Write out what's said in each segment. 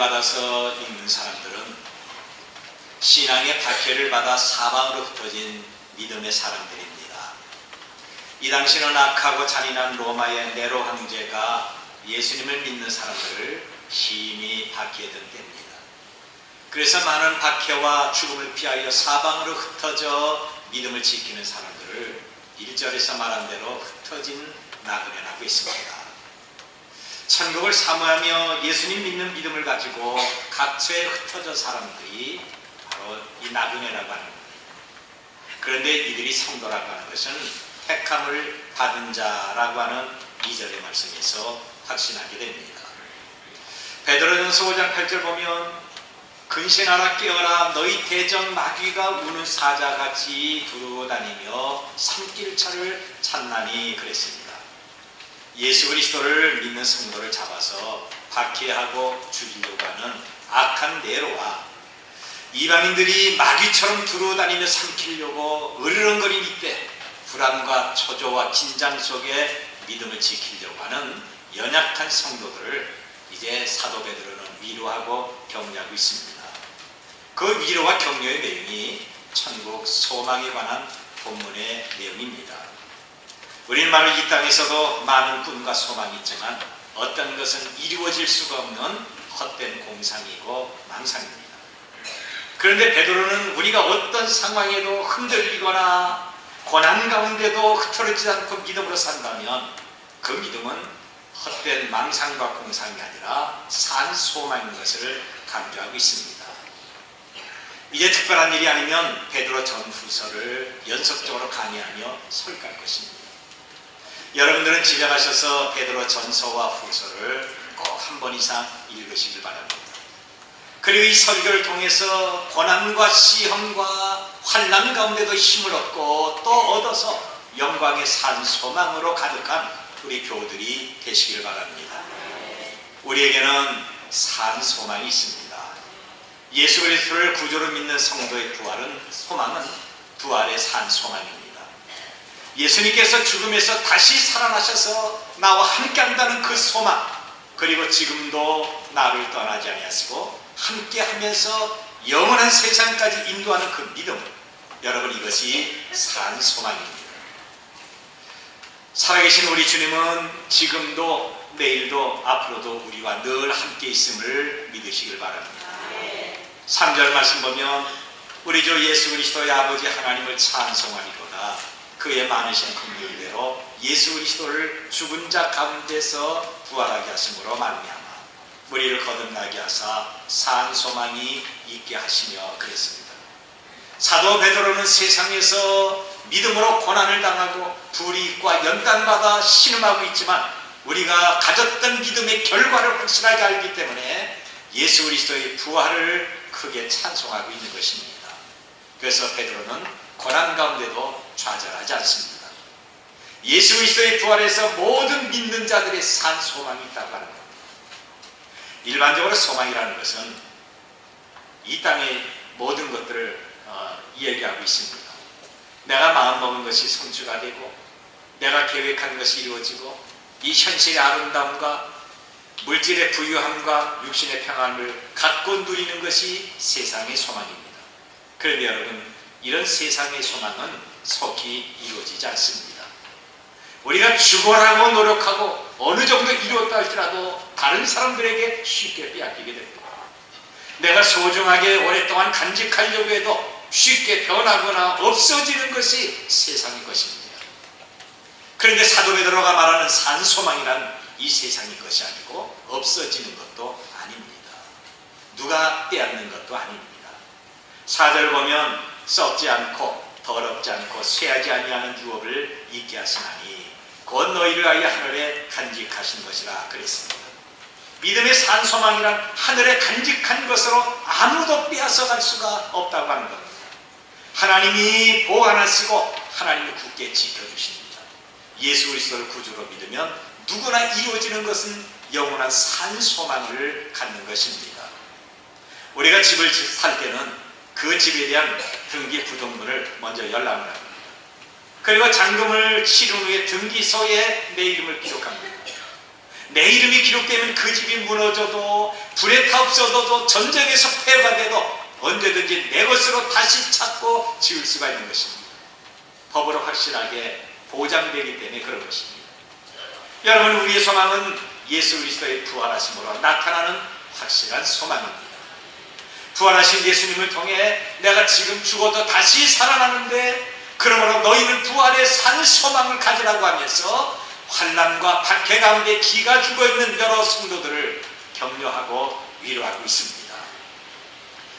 받아서 읽는 사람들은 신앙의 박해를 받아 사방으로 흩어진 믿음의 사람들입니다. 이 당시는 악하고 잔인한 로마의 네로 황제가 예수님을 믿는 사람들을 심히 박해했던 때입니다. 그래서 많은 박해와 죽음을 피하여 사방으로 흩어져 믿음을 지키는 사람들을 1절에서 말한 대로 흩어진 나그네라고 있습니다. 천국을 사모하며 예수님 믿는 믿음을 가지고 각처에 흩어져 사람들이 바로 이 나그네라고 하는 겁니다. 그런데 이들이 성도라고 하는 것은 택함을 받은 자라고 하는 2절의 말씀에서 확신하게 됩니다. 베드로전서 5장 8절 보면 근신하라 깨어라 너희 대적 마귀가 우는 사자같이 두루다니며 산길차를 찾나니 그랬습니다. 예수 그리스도를 믿는 성도를 잡아서 박해하고 죽이려고 하는 악한 네로와 이방인들이 마귀처럼 두루다니며 삼키려고 으르렁거리는 이때 불안과 초조와 긴장 속에 믿음을 지키려고 하는 연약한 성도들을 이제 사도 베드로는 위로하고 격려하고 있습니다. 그 위로와 격려의 내용이 천국 소망에 관한 본문의 내용입니다. 우리말로 이 땅에서도 많은 꿈과 소망이 있지만 어떤 것은 이루어질 수가 없는 헛된 공상이고 망상입니다. 그런데 베드로는 우리가 어떤 상황에도 흔들리거나 고난 가운데도 흐트러지지 않고 믿음으로 산다면 그 믿음은 헛된 망상과 공상이 아니라 산 소망인 것을 강조하고 있습니다. 이제 특별한 일이 아니면 베드로 전후서를 연속적으로 강의하며 설교할 것입니다. 여러분들은 집에 가셔서 베드로 전서와 후서를 꼭 한 번 이상 읽으시길 바랍니다. 그리고 이 설교를 통해서 고난과 시험과 환난 가운데도 힘을 얻고 또 얻어서 영광의 산 소망으로 가득한 우리 교우들이 되시길 바랍니다. 우리에게는 산 소망이 있습니다. 예수 그리스도를 구주로 믿는 성도의 소망은 부활의 산 소망입니다. 예수님께서 죽음에서 다시 살아나셔서 나와 함께한다는 그 소망, 그리고 지금도 나를 떠나지 아니하시고 함께하면서 영원한 세상까지 인도하는 그 믿음, 여러분 이것이 산 소망입니다. 살아계신 우리 주님은 지금도 내일도 앞으로도 우리와 늘 함께 있음을 믿으시길 바랍니다. 3절 말씀 보면 우리 주 예수 그리스도의 아버지 하나님을 찬송하리로다. 그의 많으신 긍휼대로 예수 그리스도를 죽은 자 가운데서 부활하게 하심으로 말미암아 우리를 거듭나게 하사 산 소망이 있게 하시며 그랬습니다. 사도 베드로는 세상에서 믿음으로 고난을 당하고 불이익과 연단받아 신음하고 있지만 우리가 가졌던 믿음의 결과를 확실하게 알기 때문에 예수 그리스도의 부활을 크게 찬송하고 있는 것입니다. 그래서 베드로는 고난 가운데도 좌절하지 않습니다. 예수 그리스도의 부활에서 모든 믿는 자들의 산 소망이 있다고 하는 겁니다. 일반적으로 소망이라는 것은 이 땅의 모든 것들을 이야기하고 있습니다. 내가 마음먹은 것이 성취가 되고 내가 계획한 것이 이루어지고 이 현실의 아름다움과 물질의 부유함과 육신의 평안을 갖고 누리는 것이 세상의 소망입니다. 그런데 여러분, 이런 세상의 소망은 속히 이루어지지 않습니다. 우리가 죽어라고 노력하고 어느 정도 이루었다 할지라도 다른 사람들에게 쉽게 빼앗기게 됩니다. 내가 소중하게 오랫동안 간직하려고 해도 쉽게 변하거나 없어지는 것이 세상의 것입니다. 그런데 사도 베드로가 말하는 산 소망이란 이 세상의 것이 아니고 없어지는 것도 아닙니다. 누가 빼앗는 것도 아닙니다. 4절 보면 썩지 않고 더럽지 않고 쇠하지 아니하는 유업을 있게 하시나니 곧 너희를 위하여 하늘에 간직하신 것이라 그랬습니다. 믿음의 산 소망이란 하늘에 간직한 것으로 아무도 빼앗아갈 수가 없다고 하는 겁니다. 하나님이 보관하시고 하나님이 굳게 지켜주십니다. 예수 그리스도를 구주로 믿으면 누구나 이루어지는 것은 영원한 산 소망을 갖는 것입니다. 우리가 집을 살 때는 그 집에 대한 등기 부등본을 먼저 열람을 합니다. 그리고 잔금을 치른 후에 등기소에 내 이름을 기록합니다. 내 이름이 기록되면 그 집이 무너져도 불에 타없어도 전쟁에서 패가 돼도 언제든지 내 것으로 다시 찾고 지을 수가 있는 것입니다. 법으로 확실하게 보장되기 때문에 그런 것입니다. 여러분, 우리의 소망은 예수 그리스도의 부활하심으로 나타나는 확실한 소망입니다. 부활하신 예수님을 통해 내가 지금 죽어도 다시 살아나는데, 그러므로 너희는 부활의 산 소망을 가지라고 하면서 환난과 박해 가운데 기가 죽어있는 여러 성도들을 격려하고 위로하고 있습니다.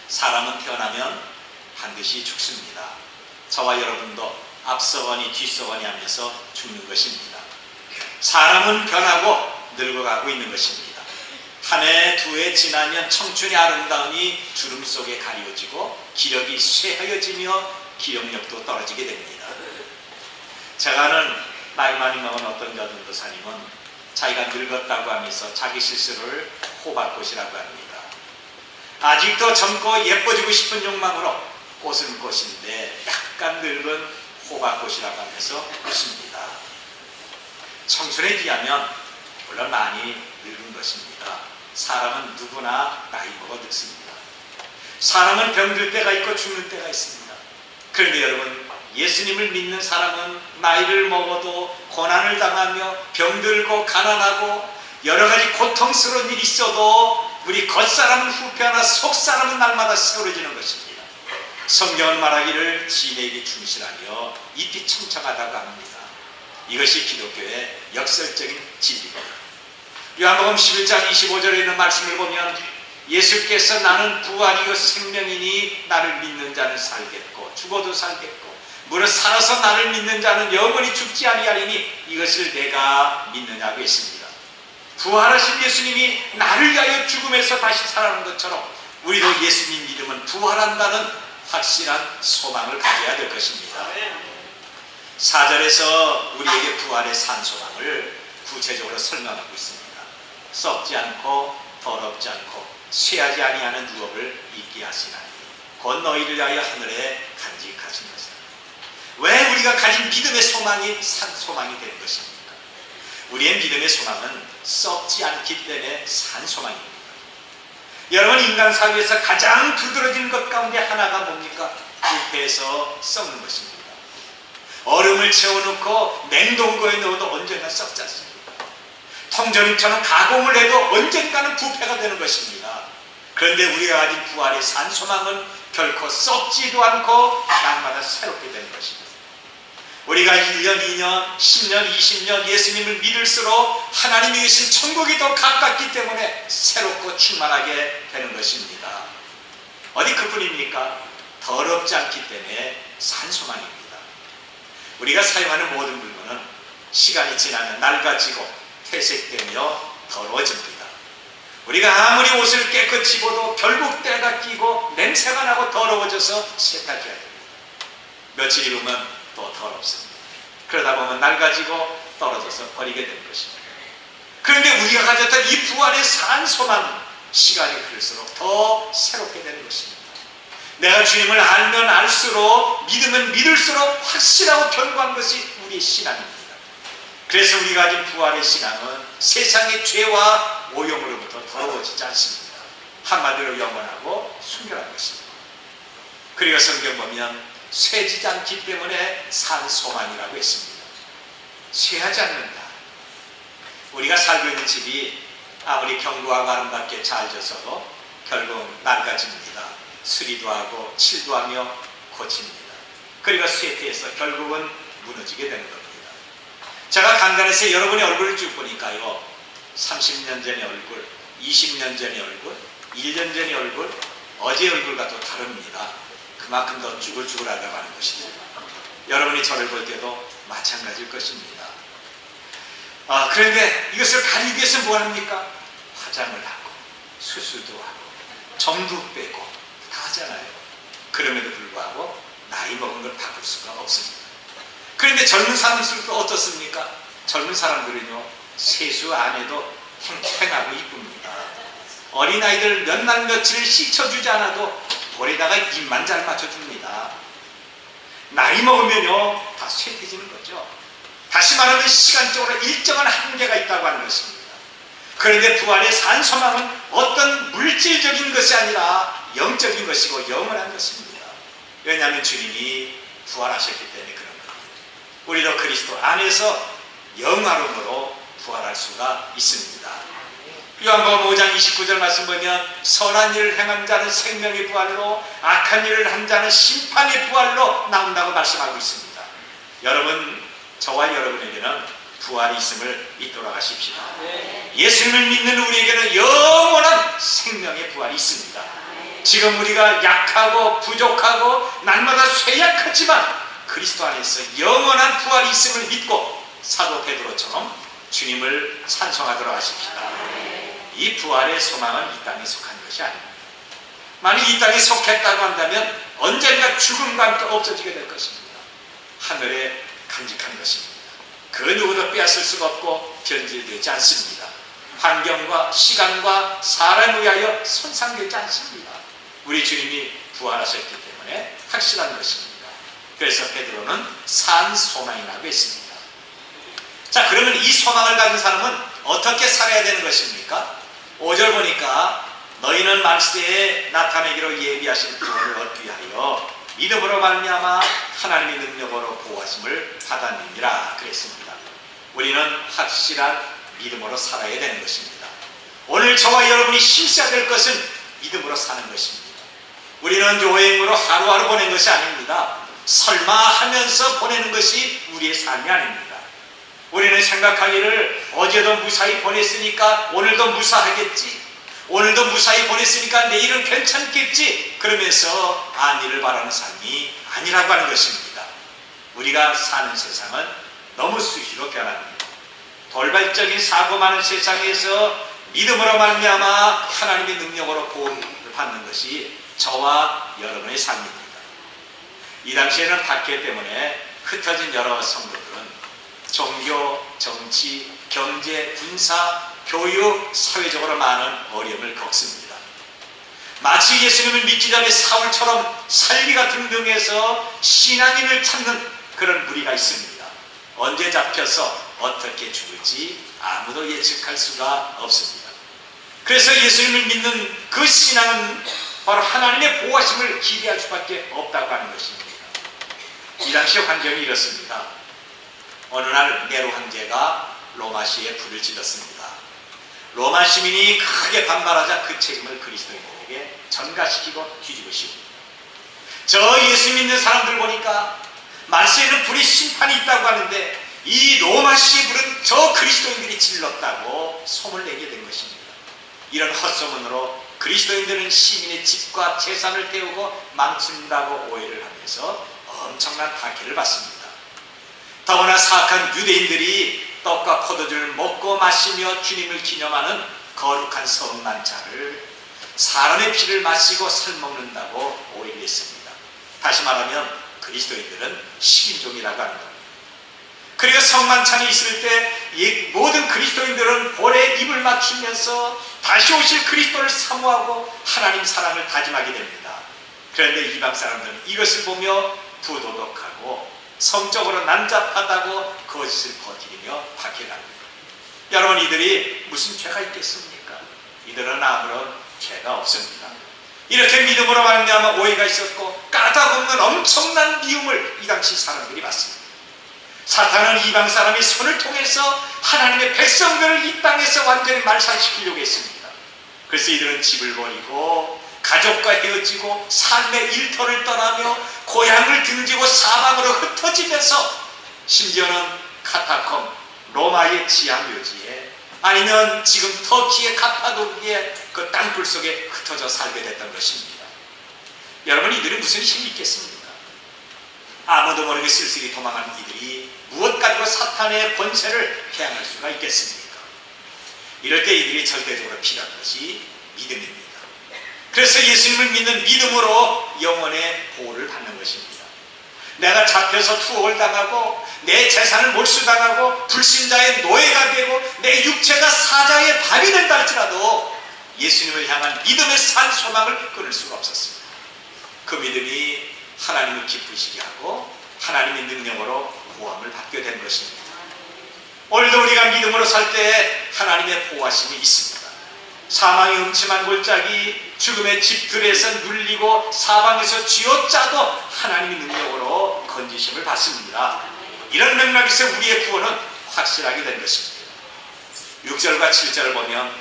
사람은 태어나면 반드시 죽습니다. 저와 여러분도 앞서거니 뒤서거니 하면서 죽는 것입니다. 사람은 변하고 늙어가고 있는 것입니다. 한 해, 두 해 지나면 청춘의 아름다움이 주름 속에 가리워지고 기력이 쇠하여지며 기억력도 떨어지게 됩니다. 제가 아는 나이 많이 먹은 어떤 전도사님은 자기가 늙었다고 하면서 자기 스스로를 호박꽃이라고 합니다. 아직도 젊고 예뻐지고 싶은 욕망으로 꽃은 꽃인데 약간 늙은 호박꽃이라고 하면서 웃습니다. 청춘에 비하면 물론 많이 늙은 것입니다. 사람은 누구나 나이 먹어 늙습니다. 사람은 병들 때가 있고 죽는 때가 있습니다. 그런데 여러분, 예수님을 믿는 사람은 나이를 먹어도 고난을 당하며 병들고 가난하고 여러 가지 고통스러운 일이 있어도 우리 겉사람은 후패하나 속사람은 날마다 세워지는 것입니다. 성경은 말하기를 지내기 충실하며 잎이 청청하다고 합니다. 이것이 기독교의 역설적인 진리입니다. 요한복음 11장 25절에 있는 말씀을 보면 예수께서 나는 부활이요 생명이니 나를 믿는 자는 살겠고 죽어도 살겠고 무릇 살아서 나를 믿는 자는 영원히 죽지 아니하리니 이것을 내가 믿느냐고 했습니다. 부활하신 예수님이 나를 위하여 죽음에서 다시 살아나는 것처럼 우리도 예수님 믿으면 부활한다는 확실한 소망을 가져야 될 것입니다. 4절에서 우리에게 부활의 산 소망을 구체적으로 설명하고 있습니다. 썩지 않고 더럽지 않고 쇠하지 아니하는 유업을 잊게 하시나니 곧 너희를 위하여 하늘에 간직하신 것이다. 왜 우리가 가진 믿음의 소망이 산 소망이 되는 것입니까? 우리의 믿음의 소망은 썩지 않기 때문에 산 소망입니다. 여러분, 인간 사회에서 가장 두드러진 것 가운데 하나가 뭡니까? 부패해서 썩는 것입니다. 얼음을 채워놓고 냉동고에 넣어도 언젠가 썩지 않습니다. 통조림처럼 가공을 해도 언젠가는 부패가 되는 것입니다. 그런데 우리가 가진 부활의 산 소망은 결코 썩지도 않고 날마다 새롭게 되는 것입니다. 우리가 1년, 2년, 10년, 20년 예수님을 믿을수록 하나님이 계신 천국이 더 가깝기 때문에 새롭고 충만하게 되는 것입니다. 어디 그뿐입니까? 더럽지 않기 때문에 산 소망입니다. 우리가 사용하는 모든 물건은 시간이 지나면 낡아지고 퇴색되며 더러워집니다. 우리가 아무리 옷을 깨끗이 입어도 결국 때가 끼고 냄새가 나고 더러워져서 세탁해야 됩니다. 며칠 입으면 또 더럽습니다. 그러다 보면 낡아지고 떨어져서 버리게 되는 것입니다. 그런데 우리가 가졌던 이 부활의 산 소망은 시간이 흐를수록 더 새롭게 되는 것입니다. 내가 주님을 알면 알수록 믿으면 믿을수록 확실하고 견고한 것이 우리의 신앙입니다. 그래서 우리가 가진 부활의 신앙은 세상의 죄와 오염으로부터 더러워지지 않습니다. 한마디로 영원하고 순결한 것입니다. 그리고 성경 보면 쇠지지 않기 때문에 산 소망이라고 했습니다. 쇠하지 않는다. 우리가 살고 있는 집이 아무리 견고하고 아름답게 잘 져서도 결국 낡아집니다. 수리도 하고 칠도 하며 고칩니다. 그리고 쇠퇴해서 결국은 무너지게 되는 겁니다. 제가 간간에서 여러분의 얼굴을 쭉 보니까요, 30년 전의 얼굴, 20년 전의 얼굴, 1년 전의 얼굴, 어제 얼굴과 또 다릅니다. 그만큼 더 쭈글쭈글하다고 하는 것이죠. 여러분이 저를 볼 때도 마찬가지일 것입니다. 그런데 이것을 가리기 위해서 뭘 합니까? 화장을 하고 수술도 하고 점도 빼고 다 하잖아요. 그럼에도 불구하고 나이 먹은 걸 바꿀 수가 없습니다. 그런데 젊은 사람들도 어떻습니까? 젊은 사람들은요, 세수 안 해도 팽팽하고 이쁩니다. 어린아이들 몇 날 며칠을 씻어주지 않아도 볼에다가 입만 잘 맞춰줍니다. 나이 먹으면요, 다 쇠퇴지는 거죠. 다시 말하면 시간적으로 일정한 한계가 있다고 하는 것입니다. 그런데 부활의 산 소망은 어떤 물질적인 것이 아니라 영적인 것이고 영원한 것입니다. 왜냐하면 주님이 부활하셨기 때문에 그런 겁니다. 우리도 그리스도 안에서 영화로움으로 부활할 수가 있습니다. 요한복음 5장 29절 말씀 보면 선한 일을 행한 자는 생명의 부활로 악한 일을 한 자는 심판의 부활로 나온다고 말씀하고 있습니다. 여러분, 저와 여러분에게는 부활이 있음을 믿도록 하십시오. 예수님을 믿는 우리에게는 영원한 생명의 부활이 있습니다. 지금 우리가 약하고 부족하고 날마다 쇠약하지만 그리스도 안에서 영원한 부활이 있음을 믿고 사도 베드로처럼 주님을 찬송하도록 하십시다. 이 부활의 소망은 이 땅에 속한 것이 아닙니다. 만약 이 땅에 속했다고 한다면 언젠가 죽음과 함께 없어지게 될 것입니다. 하늘에 간직한 것입니다. 그 누구도 빼앗을 수가 없고 변질되지 않습니다. 환경과 시간과 사람을 위하여 손상되지 않습니다. 우리 주님이 부활하셨기 때문에 확실한 것입니다. 그래서 베드로는 산 소망이라고 했습니다. 자, 그러면 이 소망을 가진 사람은 어떻게 살아야 되는 것입니까? 5절 보니까 너희는 말세에 나타내기로 예비하신 구원을 얻기 위하여 믿음으로 말미암아 하나님의 능력으로 보호하심을 받았느니라 그랬습니다. 우리는 확실한 믿음으로 살아야 되는 것입니다. 오늘 저와 여러분이 힘써야 될 것은 믿음으로 사는 것입니다. 우리는 여행으로 하루하루 보낸 것이 아닙니다. 설마 하면서 보내는 것이 우리의 삶이 아닙니다. 우리는 생각하기를 어제도 무사히 보냈으니까 오늘도 무사하겠지, 오늘도 무사히 보냈으니까 내일은 괜찮겠지, 그러면서 안위를 바라는 삶이 아니라고 하는 것입니다. 우리가 사는 세상은 너무 수시로 변합니다. 돌발적인 사고 많은 세상에서 믿음으로 말미암아 하나님의 능력으로 보호를 받는 것이 저와 여러분의 삶입니다. 이 당시에는 박해 때문에 흩어진 여러 성도들은 종교, 정치, 경제, 군사, 교육, 사회적으로 많은 어려움을 겪습니다. 마치 예수님을 믿기 전에 사울처럼 살리 같은 등에서 신앙인을 찾는 그런 무리가 있습니다. 언제 잡혀서 어떻게 죽을지 아무도 예측할 수가 없습니다. 그래서 예수님을 믿는 그 신앙은 바로 하나님의 보호하심을 기대할 수밖에 없다고 하는 것입니다. 이 당시 환경이 이렇습니다. 어느 날 네로 황제가 로마시에 불을 지폈습니다. 로마 시민이 크게 반발하자 그 책임을 그리스도인들에게 전가시키고 뒤집으시고, 저 예수 믿는 사람들 보니까 말세에는 불의 심판이 있다고 하는데 이 로마시의 불은 저 그리스도인들이 질렀다고 소문을 내게 된 것입니다. 이런 헛소문으로 그리스도인들은 시민의 집과 재산을 태우고 망친다고 오해를 하면서 엄청난 박해를 받습니다. 더구나 사악한 유대인들이 떡과 포도주를 먹고 마시며 주님을 기념하는 거룩한 성만찬을 사람의 피를 마시고 살먹는다고 오해를 했습니다. 다시 말하면 그리스도인들은 식인종이라고 하는 겁니다. 그리고 성만찬이 있을 때 모든 그리스도인들은 볼에 입을 맞추면서 다시 오실 그리스도를 사모하고 하나님 사랑을 다짐하게 됩니다. 그런데 이방 사람들은 이것을 보며 부도덕하고 성적으로 난잡하다고 거짓을 퍼뜨리며 박해갑니다. 여러분, 이들이 무슨 죄가 있겠습니까? 이들은 아무런 죄가 없습니다. 이렇게 믿음으로 말미암아 오해가 있었고 까닭없는 엄청난 미움을 이 당시 사람들이 받습니다. 사탄은 이방 사람의 손을 통해서 하나님의 백성들을 이 땅에서 완전히 말살시키려고 했습니다. 그래서 이들은 집을 버리고 가족과 헤어지고 삶의 일터를 떠나며 고향을 등지고 사방으로 흩어지면서 심지어는 카타콤, 로마의 지하묘지에 아니면 지금 터키의 카파도키의 그 땅굴 속에 흩어져 살게 됐던 것입니다. 여러분, 이들이 무슨 힘이 있겠습니까? 아무도 모르게 쓸쓸히 도망한 이들이 무엇 가지고 사탄의 권세를 해양할 수가 있겠습니까? 이럴 때 이들이 절대적으로 필요한 것이 믿음입니다. 그래서 예수님을 믿는 믿음으로 영혼의 보호를 받는 것입니다. 내가 잡혀서 투옥을 당하고 내 재산을 몰수당하고 불신자의 노예가 되고 내 육체가 사자의 밥이 된다 할지라도 예수님을 향한 믿음의 산 소망을 끊을 수가 없었습니다. 그 믿음이 하나님을 기쁘시게 하고 하나님의 능력으로 보호함을 받게 된 것입니다. 오늘도 우리가 믿음으로 살 때 하나님의 보호하심이 있습니다. 사망의 음침한 골짜기, 죽음의 집들에서 눌리고 사방에서 쥐어짜도 하나님의 능력으로 건지심을 받습니다. 이런 맥락에서 우리의 구원은 확실하게 된 것입니다. 6절과 7절을 보면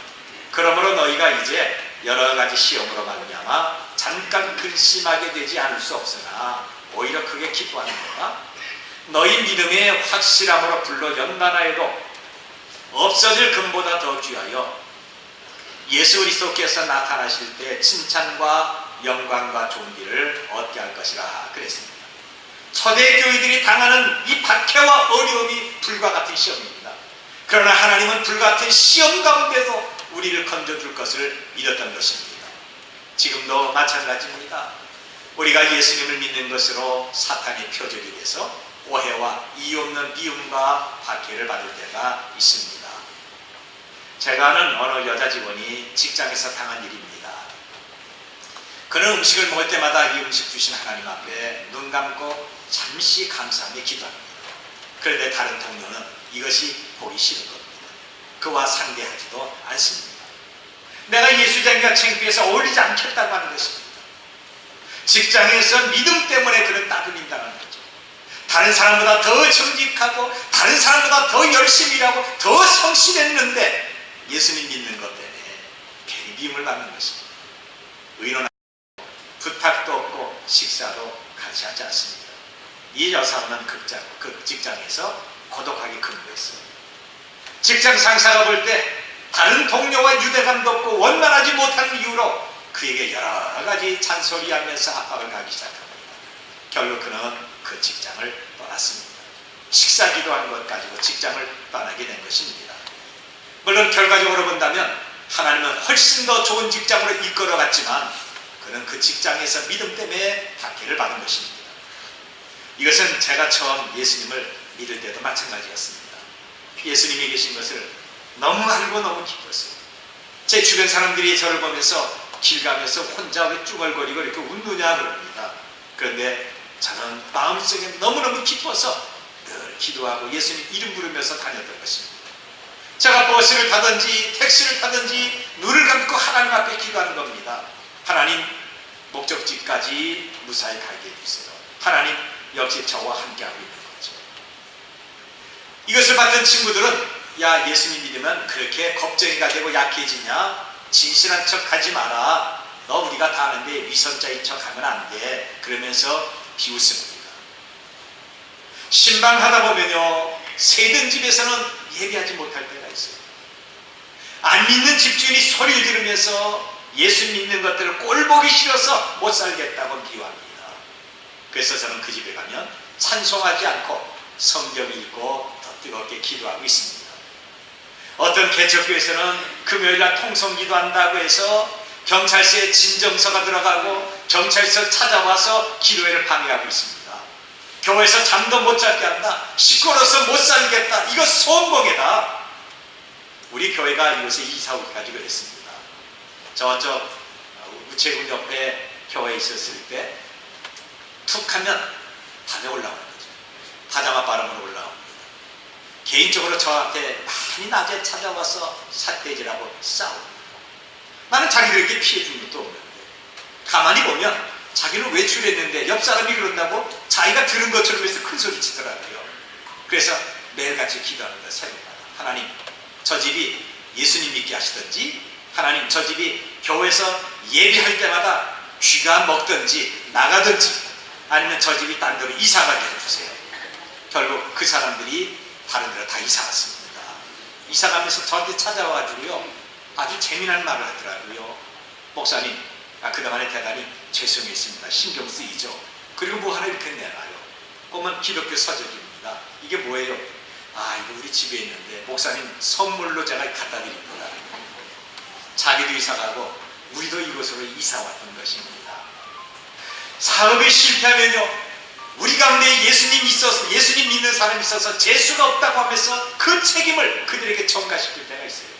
그러므로 너희가 이제 여러 가지 시험으로 말미암아 잠깐 근심하게 되지 않을 수 없으나 오히려 크게 기뻐하는 거다. 너희 믿음의 확실함으로 불러 연단하여도 없어질 금보다 더 귀하여 예수 그리스도께서 나타나실 때 칭찬과 영광과 존귀를 얻게 할 것이라 그랬습니다. 초대교회들이 당하는 이 박해와 어려움이 불과 같은 시험입니다. 그러나 하나님은 불같은 시험 가운데도 우리를 건져줄 것을 믿었던 것입니다. 지금도 마찬가지입니다. 우리가 예수님을 믿는 것으로 사탄의 표적이 돼서 오해와 이유 없는 미움과 박해를 받을 때가 있습니다. 제가 아는 어느 여자 직원이 직장에서 당한 일입니다. 그는 음식을 먹을 때마다 이 음식 주신 하나님 앞에 눈 감고 잠시 감사하며 기도합니다. 그런데 다른 동료는 이것이 보기 싫은 겁니다. 그와 상대하지도 않습니다. 내가 예수장과 창피해서 어울리지 않겠다고 하는 것입니다. 직장에서 믿음 때문에 그런 따돌림 당하는 거죠. 다른 사람보다 더 정직하고 다른 사람보다 더 열심히 일하고 더 성실했는데 예수님 믿는 것 때문에 괜히 미움을 받는 것입니다. 의논하고 부탁도 없고 식사도 같이 하지 않습니다. 이 여사는 그 직장에서 고독하게 근무했어요. 직장 상사가 볼 때 다른 동료와 유대감도 없고 원만하지 못하는 이유로 그에게 여러 가지 잔소리하면서 압박을 가기 시작합니다. 결국 그는 그 직장을 떠났습니다. 식사 기도한 것 가지고 직장을 떠나게 된 것입니다. 물론 결과적으로 본다면 하나님은 훨씬 더 좋은 직장으로 이끌어갔지만 그는 그 직장에서 믿음 때문에 박해를 받은 것입니다. 이것은 제가 처음 예수님을 믿을 때도 마찬가지였습니다. 예수님이 계신 것을 너무 알고 너무 기뻤어요. 제 주변 사람들이 저를 보면서 길 가면서 혼자 왜 쭈글거리고 이렇게 웃느냐 그럽니다. 그런데 저는 마음속에 너무너무 기뻐서 늘 기도하고 예수님 이름 부르면서 다녔던 것입니다. 제가 버스를 타든지 택시를 타든지 눈을 감고 하나님 앞에 기도하는 겁니다. 하나님 목적지까지 무사히 가게 해주세요. 하나님 역시 저와 함께하고 있는 거죠. 이것을 받던 친구들은 야 예수님 믿으면 그렇게 겁쟁이가 되고 약해지냐? 진실한 척 하지 마라. 너 우리가 다 아는데 위선자인 척 하면 안 돼. 그러면서 비웃습니다. 신방하다 보면요 세든 집에서는 예배하지 못할 때가 있어요. 안 믿는 집주인이 소리를 지르면서 예수 믿는 것들을 꼴보기 싫어서 못 살겠다고 비유합니다. 그래서 저는 그 집에 가면 찬송하지 않고 성경 읽고 더 뜨겁게 기도하고 있습니다. 어떤 개척교에서는 금요일날 통성기도 한다고 해서 경찰서에 진정서가 들어가고 경찰서 찾아와서 기도회를 방해하고 있습니다. 교회에서 잠도 못 자게 한다. 시끄러워서 못 살겠다. 이거 소음공해다. 우리 교회가 이곳에 이사 오기까지 그랬습니다. 저쪽 우체국 옆에 교회에 있었을 때 툭 하면 밤에 올라오는 거죠. 파자마 바람으로 올라옵니다. 개인적으로 저한테 많이 낮에 찾아와서 삿대질하고 싸웁니다. 나는 자기들에게 피해 준 것도 없는데 가만히 보면 자기는 외출했는데 옆 사람이 그런다고 자기가 들은 것처럼 해서 큰 소리 치더라고요. 그래서 매일같이 기도하는 거예요. 새벽마다. 하나님 저 집이 예수님 믿게 하시든지 하나님 저 집이 교회에서 예배할 때마다 쥐가 먹든지 나가든지 아니면 저 집이 딴 데로 이사가게 해주세요. 결국 그 사람들이 다른 데로 다 이사 갔습니다. 이사 가면서 저한테 찾아와가지고요 아주 재미난 말을 하더라고요. 목사님 그동안에 대단히 죄송했습니다. 신경 쓰이죠. 그리고 뭐 하나 이렇게 내놔요. 보면 기독교 서적입니다. 이게 뭐예요? 이거 우리 집에 있는데 목사님 선물로 제가 갖다 드릴 거다. 자기도 이사 가고 우리도 이곳으로 이사 왔던 것입니다. 사업이 실패하면요 우리 가운데 예수님 믿는 사람이 있어서 재수가 없다고 하면서 그 책임을 그들에게 전가시킬 때가 있어요.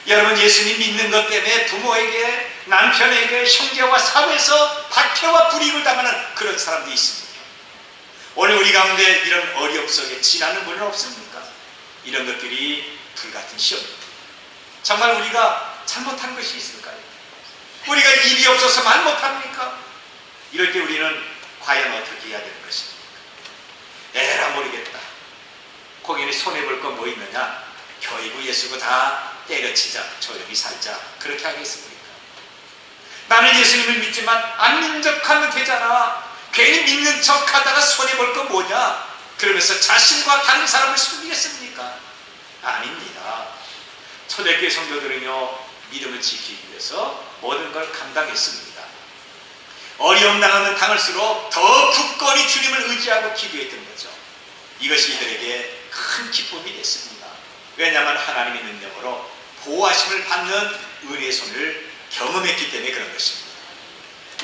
여러분 예수님 믿는 것 때문에 부모에게 남편에게 형제와 사회에서 박해와 불이익을 당하는 그런 사람들이 있습니다. 오늘 우리 가운데 이런 어려움 속에 지나는 분은 없습니까? 이런 것들이 불같은 시험입니다. 정말 우리가 잘못한 것이 있을까요? 우리가 입이 없어서 말 못합니까? 이럴 때 우리는 과연 어떻게 해야 되는 것입니까? 에라 모르겠다. 거기는 손해볼 건 뭐 있느냐? 교회고 예수고 다 때려치자, 조용히 살자, 그렇게 하겠습니까? 나는 예수님을 믿지만 안 믿는 척하면 되잖아. 괜히 믿는 척하다가 손해볼 건 뭐냐? 그러면서 자신과 다른 사람을 숨기겠습니까? 아닙니다. 초대교회 성도들은요, 믿음을 지키기 위해서 모든 걸 감당했습니다. 어려움 당하면 당할수록 더 굳건히 주님을 의지하고 기도했던 거죠. 이것이 이들에게 큰 기쁨이 됐습니다. 왜냐하면 하나님의 능력으로 보호하심을 받는 은혜의 손을 경험했기 때문에 그런 것입니다.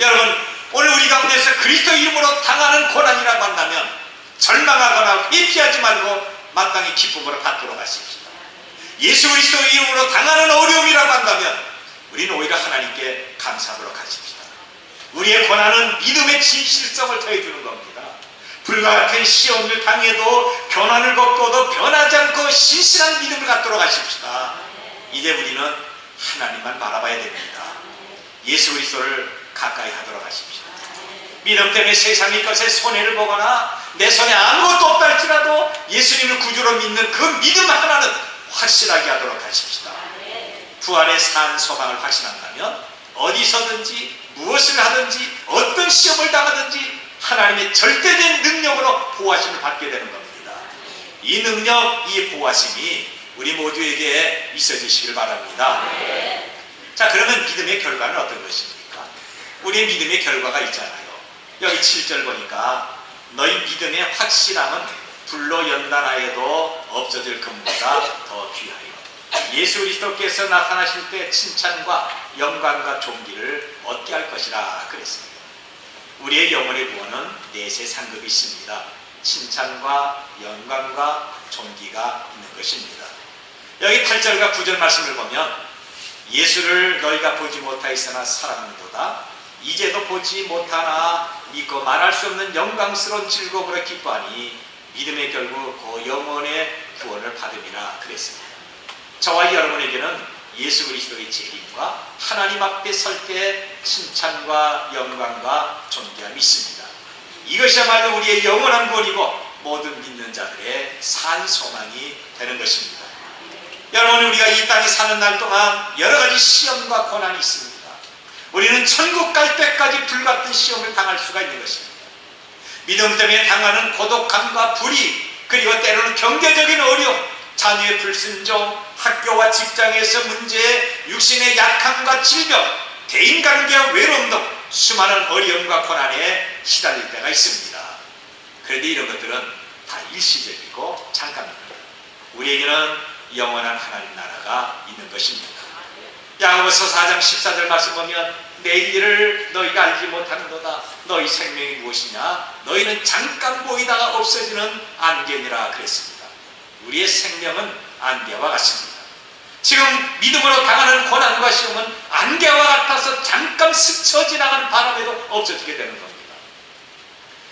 여러분, 오늘 우리 가운데서 그리스도 이름으로 당하는 고난이라고 한다면 절망하거나 회피하지 말고 마땅히 기쁨으로 받도록 하십시오. 예수 그리스도 이름으로 당하는 어려움이라고 한다면 우리는 오히려 하나님께 감사하도록 하십시다. 우리의 고난은 믿음의 진실성을 더해주는 겁니다. 불과 같은 시험을 당해도 고난을 겪고도 변하지 않고 신실한 믿음을 갖도록 하십시다. 이제 우리는 하나님만 바라봐야 됩니다. 예수 그리스도를 가까이 하도록 하십시오. 믿음 때문에 세상의 것에 손해를 보거나 내 손에 아무것도 없다 할지라도 예수님을 구주로 믿는 그 믿음 하나는 확실하게 하도록 하십시다. 부활의 산 소망을 확신한다면 어디서든지 무엇을 하든지 어떤 시험을 당하든지 하나님의 절대된 능력으로 보호하심을 받게 되는 겁니다. 이 능력, 이 보호하심이 우리 모두에게 있어지시길 바랍니다. 자, 그러면 믿음의 결과는 어떤 것입니까? 우리의 믿음의 결과가 있잖아요. 여기 7절 보니까 너희 믿음의 확실함은 불로 연단하여도 없어질 금보다 더 귀하여 예수 그리스도께서 나타나실 때 칭찬과 영광과 존귀를 얻게 할 것이라 그랬습니다. 우리의 영혼의 구원은 넷의 상급이 있습니다. 칭찬과 영광과 존귀가 있는 것입니다. 여기 8절과 9절 말씀을 보면 예수를 너희가 보지 못하였으나 사랑하는도다. 이제도 보지 못하나 믿고 말할 수 없는 영광스러운 즐거움으로 기뻐하니 믿음의 결국 그 영혼의 구원을 받음이라 그랬습니다. 저와 여러분에게는 예수 그리스도의 재림과 하나님 앞에 설 때 칭찬과 영광과 존귀함이 있습니다. 이것이야말로 우리의 영원한 구원이고 모든 믿는 자들의 산 소망이 되는 것입니다. 여러분, 우리가 이 땅에 사는 날 동안 여러 가지 시험과 고난이 있습니다. 우리는 천국 갈 때까지 불같은 시험을 당할 수가 있는 것입니다. 믿음 때문에 당하는 고독함과 불이, 그리고 때로는 경제적인 어려움, 자녀의 불순종, 학교와 직장에서 문제, 육신의 약함과 질병, 대인관계와 외로움 등 수많은 어려움과 고난에 시달릴 때가 있습니다. 그런데 이런 것들은 다 일시적이고 잠깐입니다. 우리에게는 영원한 하나님 나라가 있는 것입니다. 야고보서 4장 14절 말씀 보면 내일 일을 너희가 알지 못하는도다. 너희 생명이 무엇이냐? 너희는 잠깐 보이다가 없어지는 안개니라 그랬습니다. 우리의 생명은 안개와 같습니다. 지금 믿음으로 당하는 고난과 시험은 안개와 같아서 잠깐 스쳐 지나가는 바람에도 없어지게 되는 겁니다.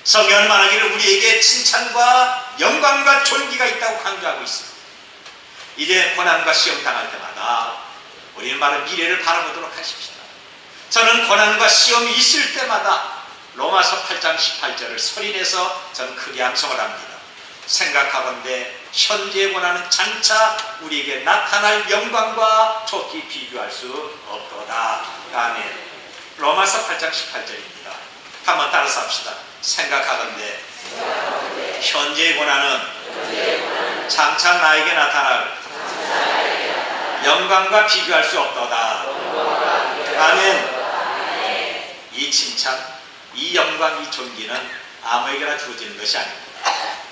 성경은 말하기를 우리에게 칭찬과 영광과 존귀가 있다고 강조하고 있습니다. 이제 고난과 시험 당할 때마다 우리는 바로 미래를 바라보도록 하십시다. 저는 고난과 시험이 있을 때마다 로마서 8장 18절을 소리내서 저는 크게 암송을 합니다. 생각하건대 현재의 고난은 장차 우리에게 나타날 영광과 좋게 비교할 수 없도다. 아멘. 로마서 8장 18절입니다. 한번 따라서 합시다. 생각하건대 현재의 고난은 장차 나에게 나타날 영광과 비교할 수 없도다. 아멘. 이 칭찬, 이 영광, 이 존귀는 아무에게나 주어지는 것이 아닙니다.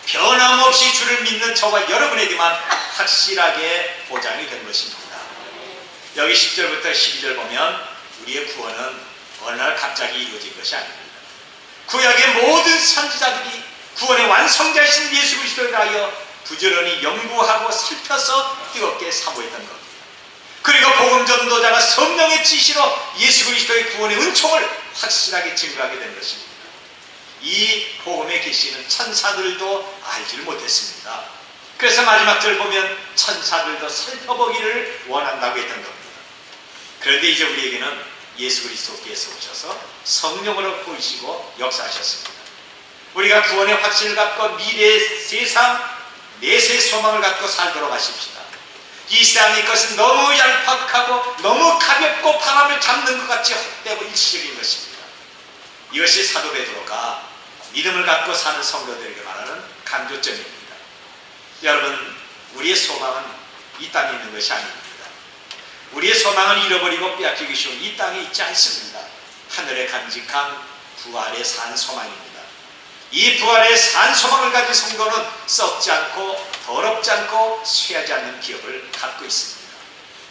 변함없이 주를 믿는 저와 여러분에게만 확실하게 보장이 된 것입니다. 여기 10절부터 12절 보면 우리의 구원은 어느 날 갑자기 이루어진 것이 아닙니다. 구약의 모든 선지자들이 구원의 완성자이신 예수 그리스도에 대하여 부지런히 연구하고 살펴서 뜨겁게 사모했던 겁니다. 그리고 복음 전도자가 성령의 지시로 예수 그리스도의 구원의 은총을 확실하게 증거하게 된 것입니다. 이 복음의 계시는 천사들도 알지를 못했습니다. 그래서 마지막 절 보면 천사들도 살펴보기를 원한다고 했던 겁니다. 그런데 이제 우리에게는 예수 그리스도께서 오셔서 성령으로 보이시고 역사하셨습니다. 우리가 구원의 확신을 갖고 미래의 세상 내세의 소망을 갖고 살도록 하십시다. 이 세상의 것은 너무 얄팍하고 너무 가볍고 바람을 잡는 것 같이 헛되고 일시적인 것입니다. 이것이 사도 베드로가 믿음을 갖고 사는 성도들에게 말하는 강조점입니다. 여러분, 우리의 소망은 이 땅에 있는 것이 아닙니다. 우리의 소망은 잃어버리고 빼앗기기 쉬운 이 땅에 있지 않습니다. 하늘에 간직한 부활의 산 소망입니다. 이 부활의 산 소망을 가진 성도는 썩지 않고 더럽지 않고 쇠하지 않는 기업을 갖고 있습니다.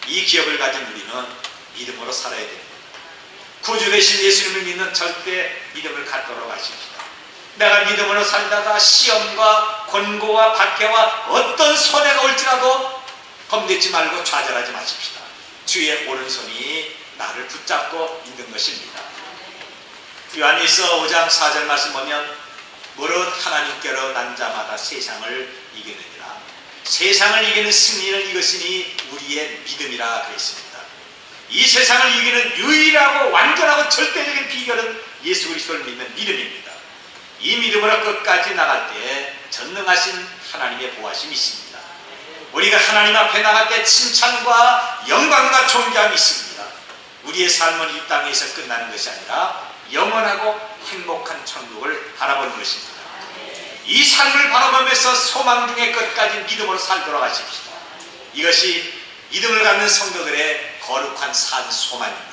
이 기업을 가진 우리는 믿음으로 살아야 됩니다. 구주 되신 예수님을 믿는 절대 믿음을 갖도록 하십시다. 내가 믿음으로 살다가 시험과 권고와 박해와 어떤 손해가 올지라도 겁내지 말고 좌절하지 마십시다. 주의 오른손이 나를 붙잡고 있는 것입니다. 요한일서 5장 4절 말씀 보면 무릇 하나님께로 난 자마다 세상을 이기느니라. 세상을 이기는 승리는 이것이니 우리의 믿음이라 그랬습니다. 이 세상을 이기는 유일하고 완전하고 절대적인 비결은 예수 그리스도를 믿는 믿음입니다. 이 믿음으로 끝까지 나갈 때에 전능하신 하나님의 보호하심이 있습니다. 우리가 하나님 앞에 나갈 때 칭찬과 영광과 존경이 있습니다. 우리의 삶은 이 땅에서 끝나는 것이 아니라 영원하고 행복한 천국을 바라보는 것입니다. 이 삶을 바라보면서 소망 중의 끝까지 믿음으로 살도록 하십시다. 이것이 믿음을 갖는 성도들의 거룩한 산 소망입니다.